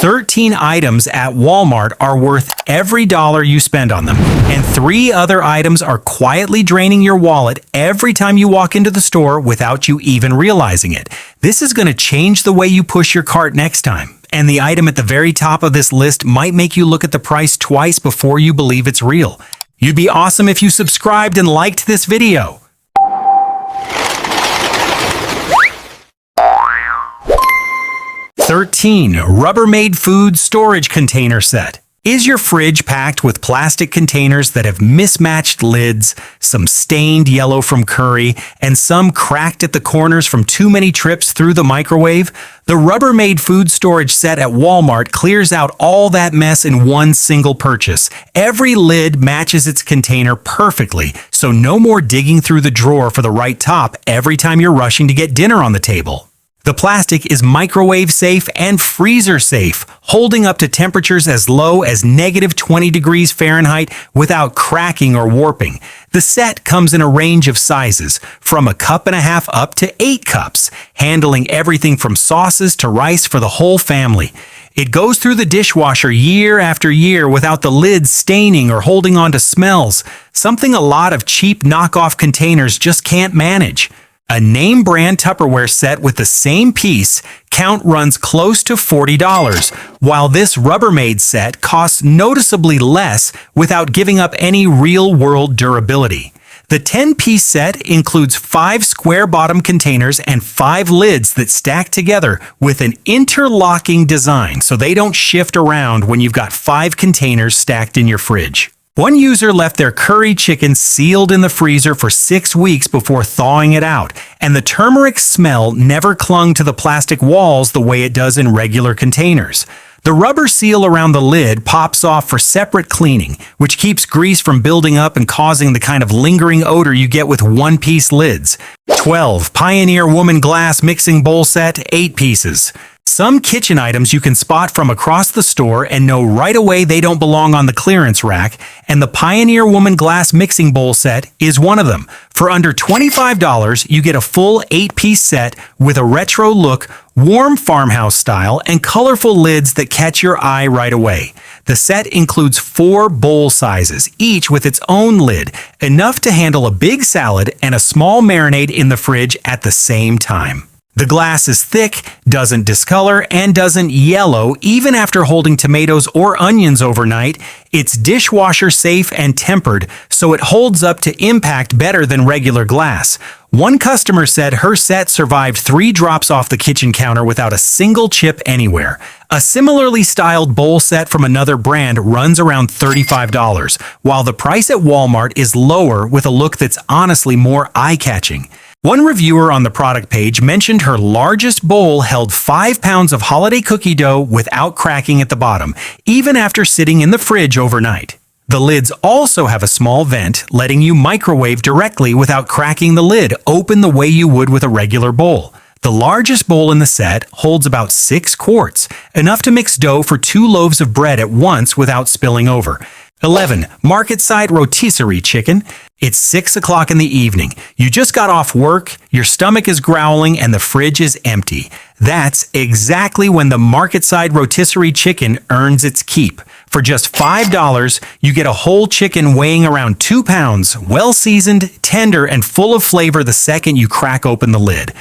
13 items at Walmart are worth every dollar you spend on them, and 3 other items are quietly draining your wallet every time you walk into the store without you even realizing it. This is going to change the way you push your cart next time. And the item at the very top of this list might make you look at the price twice before you believe it's real. You'd be awesome if you subscribed and liked this video. (13) Rubbermaid food storage container set. Is your fridge packed with plastic containers that have mismatched lids, some stained yellow from curry, and some cracked at the corners from too many trips through the microwave? The Rubbermaid food storage set at Walmart clears out all that mess in one single purchase. Every lid matches its container perfectly, so no more digging through the drawer for the right top every time you're rushing to get dinner on the table. The plastic is microwave safe and freezer safe, holding up to temperatures as low as -20 degrees Fahrenheit without cracking or warping. The set comes in a range of sizes, from 1.5 cups up to 8 cups, handling everything from sauces to rice for the whole family. It goes through the dishwasher year after year without the lids staining or holding on to smells, something a lot of cheap knockoff containers just can't manage. A name brand Tupperware set with the same piece count runs close to $40, while this Rubbermaid set costs noticeably less without giving up any real-world durability. The 10-piece set includes 5 square bottom containers and 5 lids that stack together with an interlocking design so they don't shift around when you've got 5 containers stacked in your fridge. One user left their curry chicken sealed in the freezer for 6 weeks before thawing it out, and the turmeric smell never clung to the plastic walls the way it does in regular containers. The rubber seal around the lid pops off for separate cleaning, which keeps grease from building up and causing the kind of lingering odor you get with one-piece lids. 12. Pioneer Woman Glass Mixing Bowl Set, 8 pieces. Some kitchen items you can spot from across the store and know right away they don't belong on the clearance rack, and the Pioneer Woman Glass Mixing Bowl Set is one of them. For under $25, you get a full 8-piece set with a retro look, warm farmhouse style, and colorful lids that catch your eye right away. The set includes 4 bowl sizes, each with its own lid, enough to handle a big salad and a small marinade in the fridge at the same time. The glass is thick, doesn't discolor, and doesn't yellow even after holding tomatoes or onions overnight. It's dishwasher safe and tempered, so it holds up to impact better than regular glass. One customer said her set survived 3 drops off the kitchen counter without a single chip anywhere. A similarly styled bowl set from another brand runs around $35, while the price at Walmart is lower with a look that's honestly more eye-catching. One reviewer on the product page mentioned her largest bowl held 5 pounds of holiday cookie dough without cracking at the bottom, even after sitting in the fridge overnight. The lids also have a small vent, letting you microwave directly without cracking the lid open the way you would with a regular bowl. The largest bowl in the set holds about 6 quarts, enough to mix dough for 2 loaves of bread at once without spilling over. 11. Market-side rotisserie chicken. It's 6 o'clock in the evening. You just got off work, your stomach is growling, and the fridge is empty. That's exactly when the market-side rotisserie chicken earns its keep. For just $5, you get a whole chicken weighing around 2 pounds, well-seasoned, tender, and full of flavor the second you crack open the lid.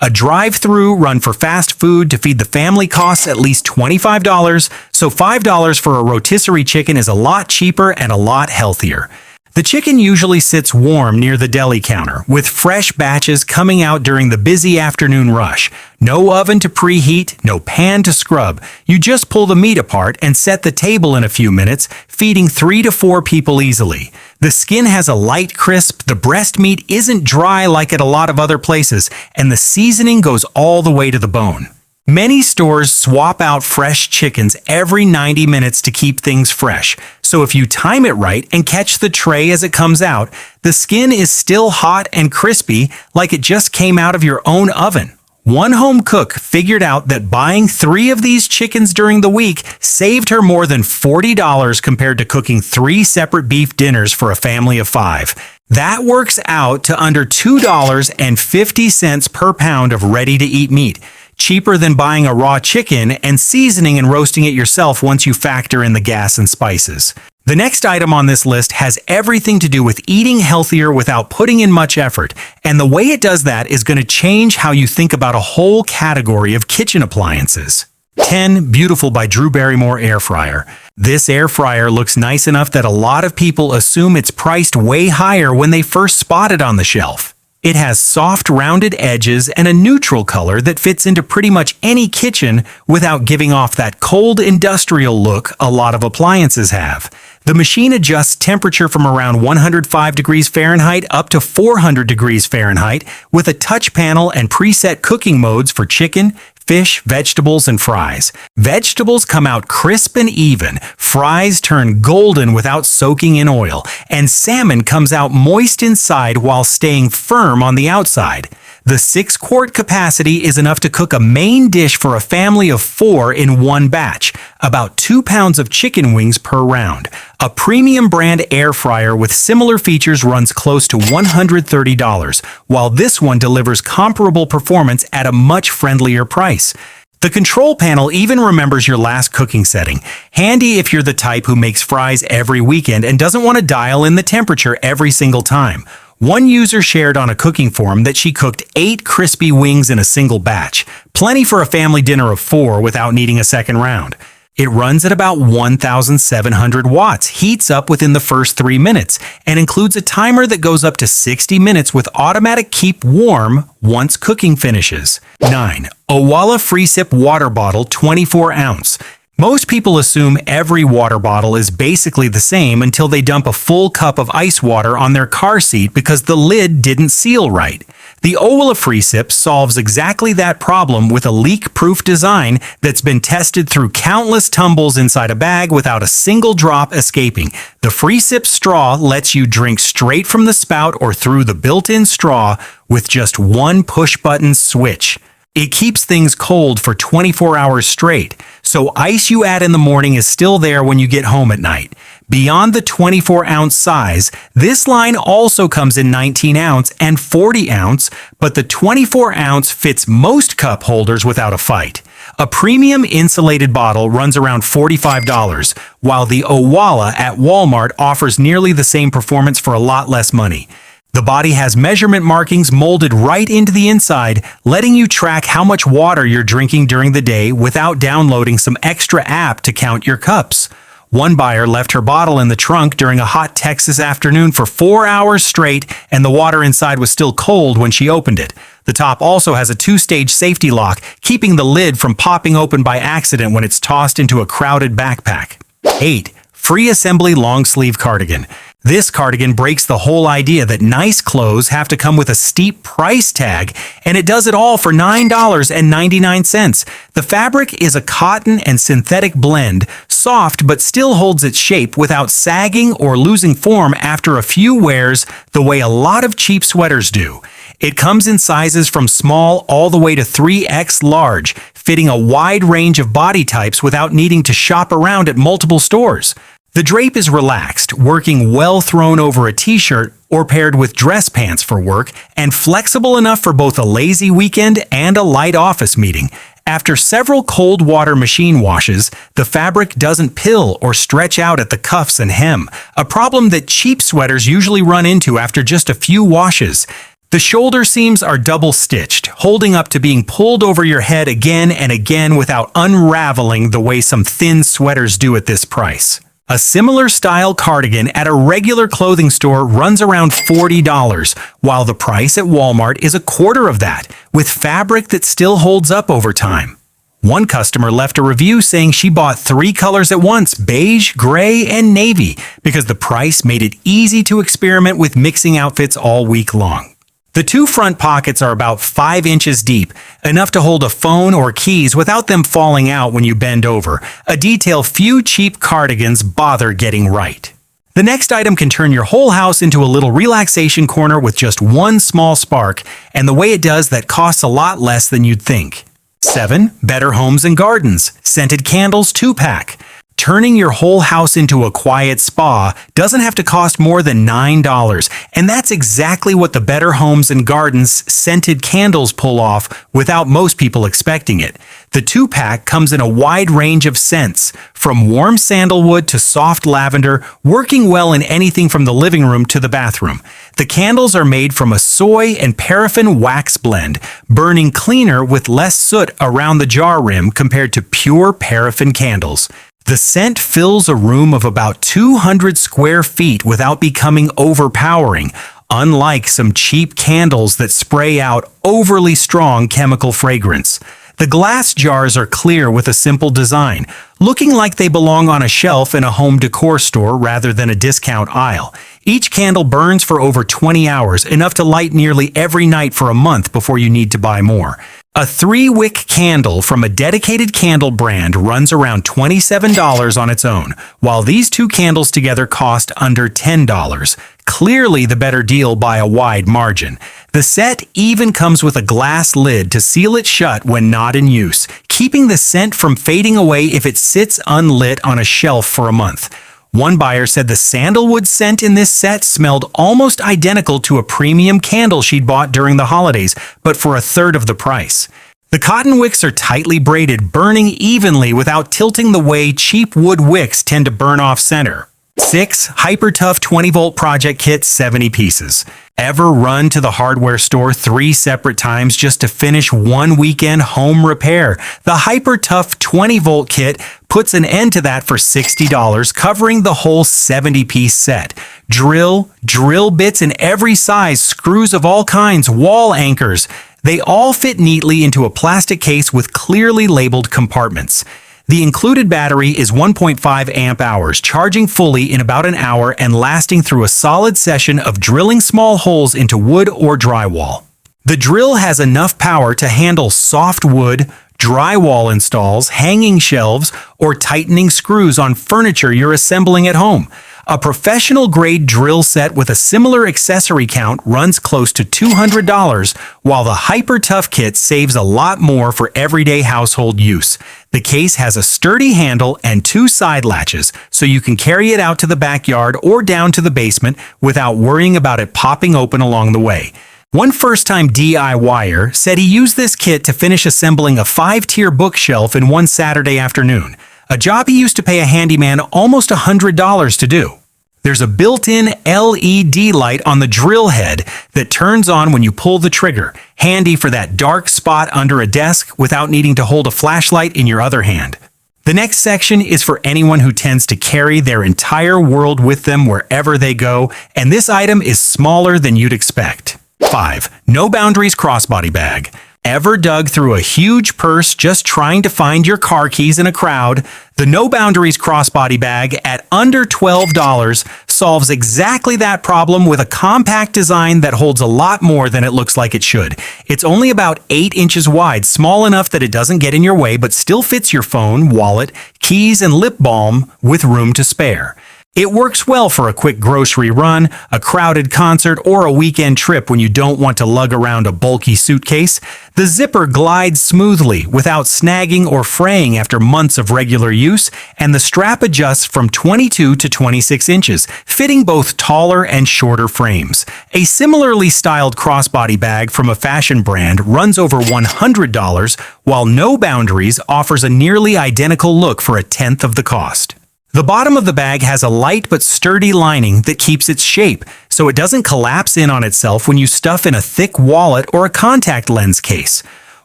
A drive-through run for fast food to feed the family costs at least $25, so $5 for a rotisserie chicken is a lot cheaper and a lot healthier. The chicken usually sits warm near the deli counter, with fresh batches coming out during the busy afternoon rush. No oven to preheat, no pan to scrub. You just pull the meat apart and set the table in a few minutes, feeding 3 to 4 people easily. The skin has a light crisp, the breast meat isn't dry like at a lot of other places, and the seasoning goes all the way to the bone. Many stores swap out fresh chickens every 90 minutes to keep things fresh, so if you time it right and catch the tray as it comes out, the skin is still hot and crispy like it just came out of your own oven. One home cook figured out that buying 3 of these chickens during the week saved her more than $40 compared to cooking 3 separate beef dinners for a family of 5. That works out to under $2.50 per pound of ready-to-eat meat. cheaper than buying a raw chicken and seasoning and roasting it yourself once you factor in the gas and spices. The next item on this list has everything to do with eating healthier without putting in much effort, and the way it does that is going to change how you think about a whole category of kitchen appliances. 10. Beautiful by Drew Barrymore Air Fryer. This air fryer looks nice enough that a lot of people assume it's priced way higher when they first spot it on the shelf. It has soft, rounded edges and a neutral color that fits into pretty much any kitchen without giving off that cold industrial look a lot of appliances have. The machine adjusts temperature from around 105 degrees Fahrenheit up to 400 degrees Fahrenheit with a touch panel and preset cooking modes for chicken, fish, vegetables, and fries. Vegetables come out crisp and even, fries turn golden without soaking in oil, and salmon comes out moist inside while staying firm on the outside. The 6-quart capacity is enough to cook a main dish for a family of 4 in one batch, about 2 pounds of chicken wings per round. A premium brand air fryer with similar features runs close to $130, while this one delivers comparable performance at a much friendlier price. The control panel even remembers your last cooking setting, handy if you're the type who makes fries every weekend and doesn't want to dial in the temperature every single time. One user shared on a cooking forum that she cooked 8 crispy wings in a single batch, plenty for a family dinner of 4 without needing a second round. It runs at about 1,700 watts, heats up within the first 3 minutes, and includes a timer that goes up to 60 minutes with automatic keep warm once cooking finishes. 9. Owala Free Sip Water Bottle 24 ounce. Most people assume every water bottle is basically the same until they dump a full cup of ice water on their car seat because the lid didn't seal right. The Owala Free Sip solves exactly that problem with a leak-proof design that's been tested through countless tumbles inside a bag without a single drop escaping. The Free Sip straw lets you drink straight from the spout or through the built-in straw with just one push-button switch. It keeps things cold for 24 hours straight, so ice you add in the morning is still there when you get home at night. Beyond the 24-ounce size, this line also comes in 19-ounce and 40-ounce, but the 24-ounce fits most cup holders without a fight. A premium insulated bottle runs around $45, while the Owala at Walmart offers nearly the same performance for a lot less money. The body has measurement markings molded right into the inside, letting you track how much water you're drinking during the day without downloading some extra app to count your cups. One buyer left her bottle in the trunk during a hot Texas afternoon for 4 hours straight, and the water inside was still cold when she opened it. The top also has a 2-stage safety lock, keeping the lid from popping open by accident when it's tossed into a crowded backpack. 8. Free Assembly Long Sleeve Cardigan. This cardigan breaks the whole idea that nice clothes have to come with a steep price tag, and it does it all for $9.99. The fabric is a cotton and synthetic blend, soft but still holds its shape without sagging or losing form after a few wears the way a lot of cheap sweaters do. It comes in sizes from small all the way to 3X large, fitting a wide range of body types without needing to shop around at multiple stores. The drape is relaxed, working well thrown over a t-shirt or paired with dress pants for work, and flexible enough for both a lazy weekend and a light office meeting. After several cold water machine washes, the fabric doesn't pill or stretch out at the cuffs and hem, a problem that cheap sweaters usually run into after just a few washes. The shoulder seams are double-stitched, holding up to being pulled over your head again and again without unraveling the way some thin sweaters do at this price. A similar style cardigan at a regular clothing store runs around $40, while the price at Walmart is a quarter of that, with fabric that still holds up over time. One customer left a review saying she bought 3 colors at once, beige, gray, and navy, because the price made it easy to experiment with mixing outfits all week long. The 2 front pockets are about 5 inches deep, enough to hold a phone or keys without them falling out when you bend over, a detail few cheap cardigans bother getting right. The next item can turn your whole house into a little relaxation corner with just one small spark, and the way it does that costs a lot less than you'd think. 7. Better Homes and Gardens Scented Candles 2-pack. Turning your whole house into a quiet spa doesn't have to cost more than $9, and that's exactly what the Better Homes and Gardens scented candles pull off without most people expecting it. The 2-pack comes in a wide range of scents, from warm sandalwood to soft lavender, working well in anything from the living room to the bathroom. The candles are made from a soy and paraffin wax blend, burning cleaner with less soot around the jar rim compared to pure paraffin candles. The scent fills a room of about 200 square feet without becoming overpowering, unlike some cheap candles that spray out overly strong chemical fragrance. The glass jars are clear with a simple design, looking like they belong on a shelf in a home decor store rather than a discount aisle. Each candle burns for over 20 hours, enough to light nearly every night for a month before you need to buy more. A 3-wick candle from a dedicated candle brand runs around $27 on its own, while these 2 candles together cost under $10. Clearly the better deal by a wide margin. The set even comes with a glass lid to seal it shut when not in use, keeping the scent from fading away if it sits unlit on a shelf for a month. One buyer said the sandalwood scent in this set smelled almost identical to a premium candle she'd bought during the holidays, but for a third of the price. The cotton wicks are tightly braided, burning evenly without tilting the way cheap wood wicks tend to burn off center. 6 Hyper Tough 20-volt project kit, 70 pieces. Ever run to the hardware store 3 separate times just to finish one weekend home repair? The Hyper Tough 20-volt kit puts an end to that for $60, covering the whole 70-piece set. Drill bits in every size, screws of all kinds, wall anchors. They all fit neatly into a plastic case with clearly labeled compartments. The included battery is 1.5 amp hours, charging fully in about an hour and lasting through a solid session of drilling small holes into wood or drywall. The drill has enough power to handle soft wood, drywall installs, hanging shelves, or tightening screws on furniture you're assembling at home. A professional-grade drill set with a similar accessory count runs close to $200, while the Hyper Tough kit saves a lot more for everyday household use. The case has a sturdy handle and 2 side latches, so you can carry it out to the backyard or down to the basement without worrying about it popping open along the way. One first-time DIYer said he used this kit to finish assembling a 5-tier bookshelf in one Saturday afternoon, a job he used to pay a handyman almost $100 to do. There's a built-in LED light on the drill head that turns on when you pull the trigger, handy for that dark spot under a desk without needing to hold a flashlight in your other hand. The next section is for anyone who tends to carry their entire world with them wherever they go, and this item is smaller than you'd expect. 5. No Boundaries Crossbody Bag. Ever dug through a huge purse just trying to find your car keys in a crowd? The No Boundaries Crossbody Bag at under $12 solves exactly that problem with a compact design that holds a lot more than it looks like it should. It's only about 8 inches wide, small enough that it doesn't get in your way but still fits your phone, wallet, keys, and lip balm with room to spare. It works well for a quick grocery run, a crowded concert, or a weekend trip when you don't want to lug around a bulky suitcase. The zipper glides smoothly without snagging or fraying after months of regular use, and the strap adjusts from 22 to 26 inches, fitting both taller and shorter frames. A similarly styled crossbody bag from a fashion brand runs over $100, while No Boundaries offers a nearly identical look for a tenth of the cost. The bottom of the bag has a light but sturdy lining that keeps its shape, so it doesn't collapse in on itself when you stuff in a thick wallet or a contact lens case.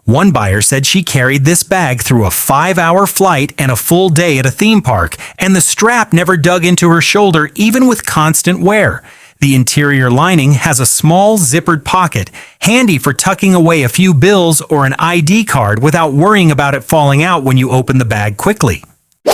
One buyer said she carried this bag through a 5-hour flight and a full day at a theme park, and the strap never dug into her shoulder even with constant wear. The interior lining has a small zippered pocket, handy for tucking away a few bills or an ID card without worrying about it falling out when you open the bag quickly.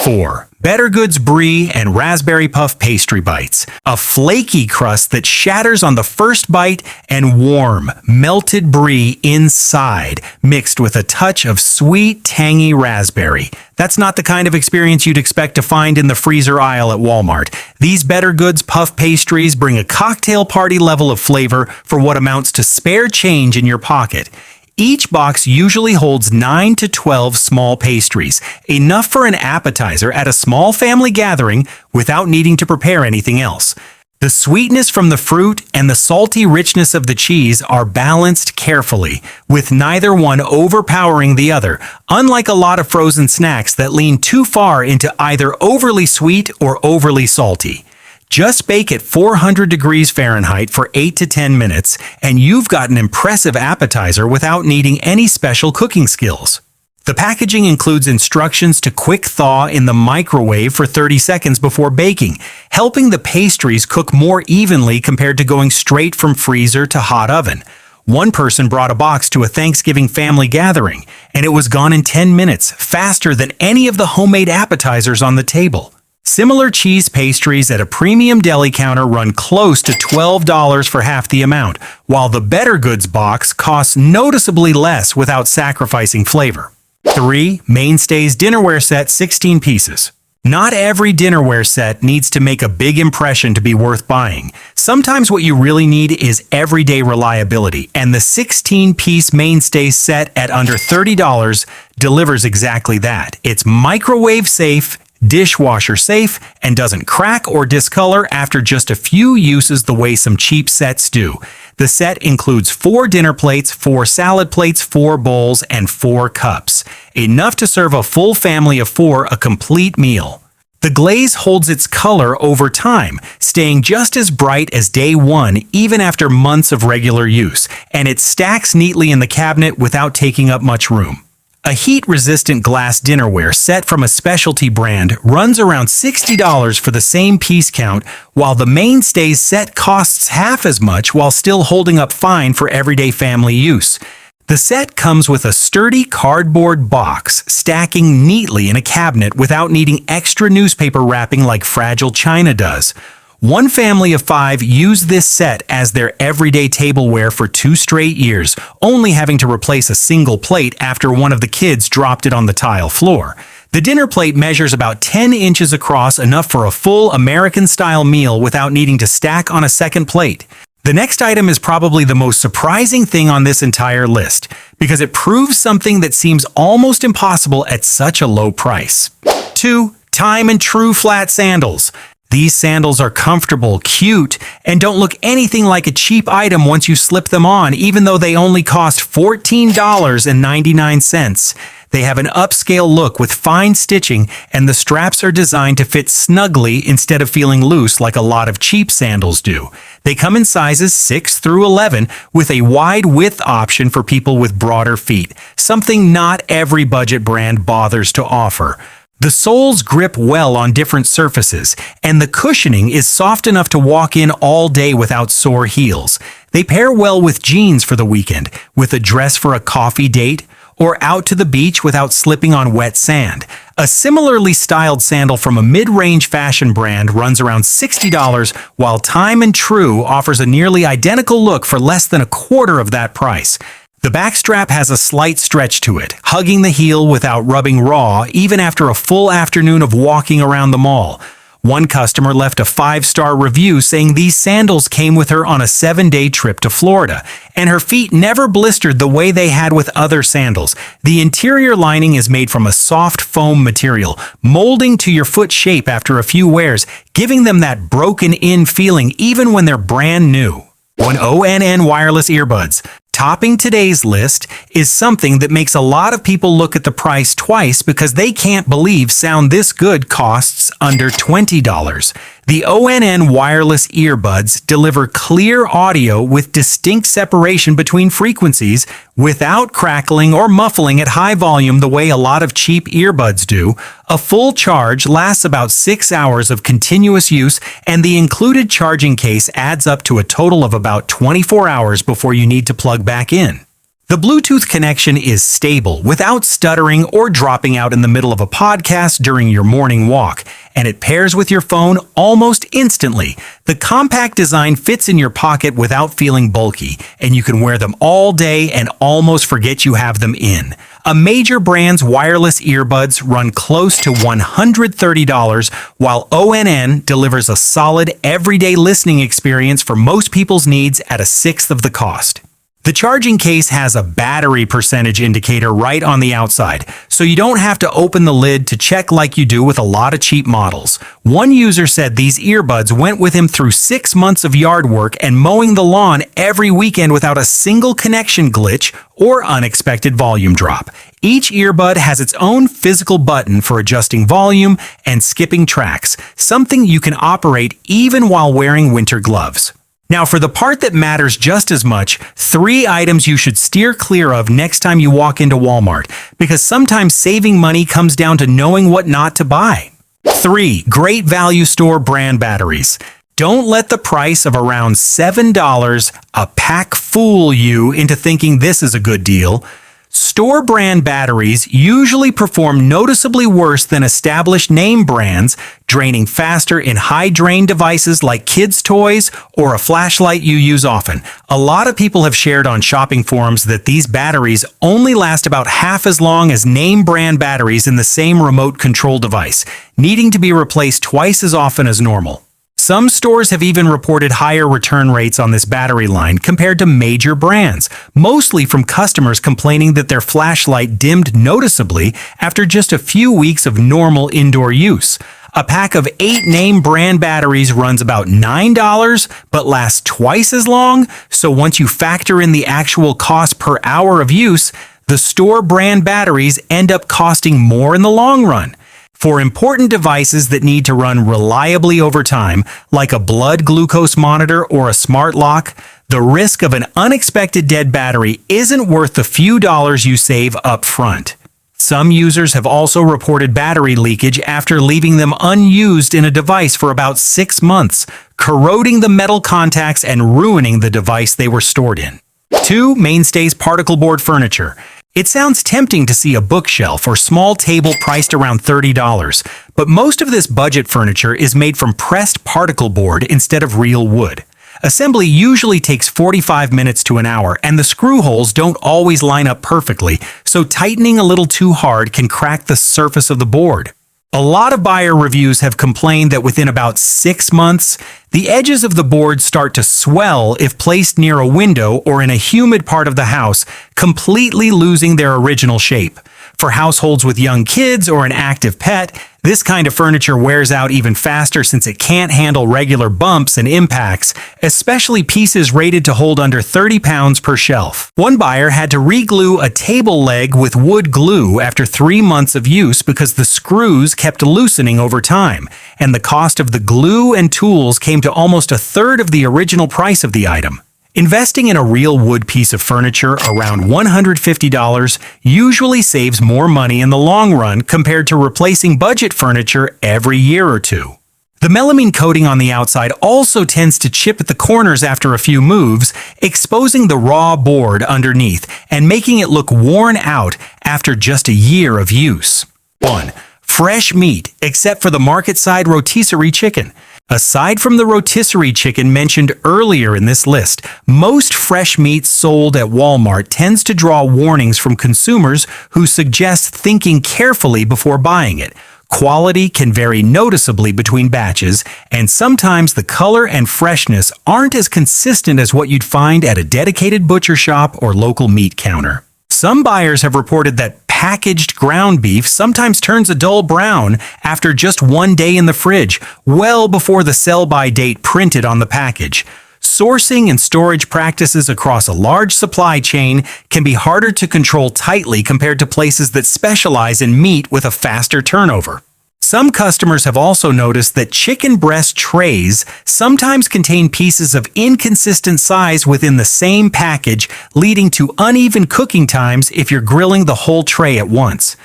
4. Better Goods Brie and Raspberry Puff Pastry Bites. A flaky crust that shatters on the first bite and warm, melted brie inside, mixed with a touch of sweet, tangy raspberry. That's not the kind of experience you'd expect to find in the freezer aisle at Walmart. These Better Goods puff pastries bring a cocktail party level of flavor for what amounts to spare change in your pocket. Each box usually holds 9 to 12 small pastries, enough for an appetizer at a small family gathering without needing to prepare anything else. The sweetness from the fruit and the salty richness of the cheese are balanced carefully, with neither one overpowering the other, unlike a lot of frozen snacks that lean too far into either overly sweet or overly salty. Just bake at 400 degrees Fahrenheit for 8 to 10 minutes, and you've got an impressive appetizer without needing any special cooking skills. The packaging includes instructions to quick thaw in the microwave for 30 seconds before baking, helping the pastries cook more evenly compared to going straight from freezer to hot oven. One person brought a box to a Thanksgiving family gathering, and it was gone in 10 minutes, faster than any of the homemade appetizers on the table. Similar cheese pastries at a premium deli counter run close to $12 for half the amount, while the Better Goods box costs noticeably less without sacrificing flavor. 3. Mainstays dinnerware set, 16 pieces. Not every dinnerware set needs to make a big impression to be worth buying. Sometimes what you really need is everyday reliability, and the 16-piece Mainstays set at under $30 delivers exactly that. It's microwave safe, dishwasher safe, and doesn't crack or discolor after just a few uses the way some cheap sets do. The set includes 4 dinner plates, 4 salad plates, 4 bowls, and 4 cups. Enough to serve a full family of 4 a complete meal. The glaze holds its color over time, staying just as bright as day one even after months of regular use, and it stacks neatly in the cabinet without taking up much room. A heat-resistant glass dinnerware set from a specialty brand runs around $60 for the same piece count, while the Mainstays set costs half as much while still holding up fine for everyday family use. The set comes with a sturdy cardboard box, stacking neatly in a cabinet without needing extra newspaper wrapping like fragile china does. One family of 5 used this set as their everyday tableware for 2 straight years, only having to replace a single plate after one of the kids dropped it on the tile floor. The dinner plate measures about 10 inches across, enough for a full American-style meal without needing to stack on a second plate. The next item is probably the most surprising thing on this entire list, because it proves something that seems almost impossible at such a low price. 2. Time and True flat sandals. These sandals are comfortable, cute, and don't look anything like a cheap item once you slip them on, even though they only cost $14.99. They have an upscale look with fine stitching, and the straps are designed to fit snugly instead of feeling loose like a lot of cheap sandals do. They come in sizes 6 through 11 with a wide width option for people with broader feet, something not every budget brand bothers to offer. The soles grip well on different surfaces, and the cushioning is soft enough to walk in all day without sore heels. They pair well with jeans for the weekend, with a dress for a coffee date, or out to the beach without slipping on wet sand. A similarly styled sandal from a mid-range fashion brand runs around $60, while Time and True offers a nearly identical look for less than a quarter of that price. The back strap has a slight stretch to it, hugging the heel without rubbing raw even after a full afternoon of walking around the mall. One customer left a 5-star review saying these sandals came with her on a 7-day trip to Florida, and her feet never blistered the way they had with other sandals. The interior lining is made from a soft foam material, molding to your foot shape after a few wears, giving them that broken-in feeling even when they're brand new. 1 ONN wireless earbuds. Topping today's list is something that makes a lot of people look at the price twice because they can't believe sound this good costs under $20. The ONN wireless earbuds deliver clear audio with distinct separation between frequencies without crackling or muffling at high volume the way a lot of cheap earbuds do. A full charge lasts about 6 hours of continuous use, and the included charging case adds up to a total of about 24 hours before you need to plug back in. The Bluetooth connection is stable without stuttering or dropping out in the middle of a podcast during your morning walk, and it pairs with your phone almost instantly. The compact design fits in your pocket without feeling bulky, and you can wear them all day and almost forget you have them in. A major brand's wireless earbuds run close to $130, while ONN delivers a solid everyday listening experience for most people's needs at a sixth of the cost. The charging case has a battery percentage indicator right on the outside, so you don't have to open the lid to check like you do with a lot of cheap models. One user said these earbuds went with him through 6 months of yard work and mowing the lawn every weekend without a single connection glitch or unexpected volume drop. Each earbud has its own physical button for adjusting volume and skipping tracks, something you can operate even while wearing winter gloves. Now, for the part that matters just as much, 3 items you should steer clear of next time you walk into Walmart, because sometimes saving money comes down to knowing what not to buy. 3. Great value store brand batteries. Don't let the price of around $7 a pack fool you into thinking this is a good deal. Store brand batteries usually perform noticeably worse than established name brands, draining faster in high-drain devices like kids' toys or a flashlight you use often. A lot of people have shared on shopping forums that these batteries only last about half as long as name brand batteries in the same remote control device, needing to be replaced twice as often as normal. Some stores have even reported higher return rates on this battery line compared to major brands, mostly from customers complaining that their flashlight dimmed noticeably after just a few weeks of normal indoor use. A pack of 8 name brand batteries runs about $9, but lasts twice as long, so once you factor in the actual cost per hour of use, the store brand batteries end up costing more in the long run. For important devices that need to run reliably over time, like a blood glucose monitor or a smart lock, the risk of an unexpected dead battery isn't worth the few dollars you save up front. Some users have also reported battery leakage after leaving them unused in a device for about 6 months, corroding the metal contacts and ruining the device they were stored in. 2. Mainstays particle board furniture. It sounds tempting to see a bookshelf or small table priced around $30, but most of this budget furniture is made from pressed particle board instead of real wood. Assembly usually takes 45 minutes to an hour, and the screw holes don't always line up perfectly, so tightening a little too hard can crack the surface of the board. A lot of buyer reviews have complained that within about 6 months, the edges of the board start to swell if placed near a window or in a humid part of the house, completely losing their original shape. For households with young kids or an active pet, this kind of furniture wears out even faster since it can't handle regular bumps and impacts, especially pieces rated to hold under 30 pounds per shelf. One buyer had to re-glue a table leg with wood glue after 3 months of use because the screws kept loosening over time, and the cost of the glue and tools came to almost a third of the original price of the item. Investing in a real wood piece of furniture around $150 usually saves more money in the long run compared to replacing budget furniture every year or 2. The melamine coating on the outside also tends to chip at the corners after a few moves, exposing the raw board underneath and making it look worn out after just a year of use. 1. Fresh meat, except for the market-side rotisserie chicken. Aside from the rotisserie chicken mentioned earlier in this list, most fresh meat sold at Walmart tends to draw warnings from consumers who suggest thinking carefully before buying it. Quality can vary noticeably between batches, and sometimes the color and freshness aren't as consistent as what you'd find at a dedicated butcher shop or local meat counter. Some buyers have reported that packaged ground beef sometimes turns a dull brown after just 1 day in the fridge, well before the sell-by date printed on the package. Sourcing and storage practices across a large supply chain can be harder to control tightly compared to places that specialize in meat with a faster turnover. Some customers have also noticed that chicken breast trays sometimes contain pieces of inconsistent size within the same package, leading to uneven cooking times if you're grilling the whole tray at once.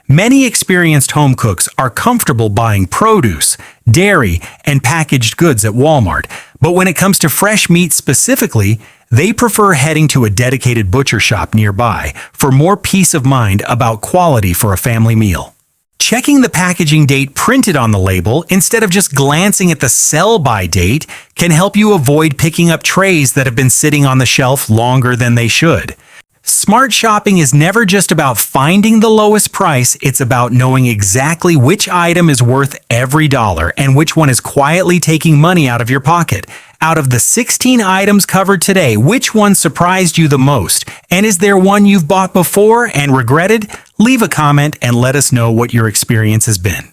Many experienced home cooks are comfortable buying produce, dairy, and packaged goods at Walmart, but when it comes to fresh meat specifically, they prefer heading to a dedicated butcher shop nearby for more peace of mind about quality for a family meal. Checking the packaging date printed on the label instead of just glancing at the sell-by date can help you avoid picking up trays that have been sitting on the shelf longer than they should. Smart shopping is never just about finding the lowest price, it's about knowing exactly which item is worth every dollar and which one is quietly taking money out of your pocket. Out of the 16 items covered today, which one surprised you the most? And is there one you've bought before and regretted? Leave a comment and let us know what your experience has been.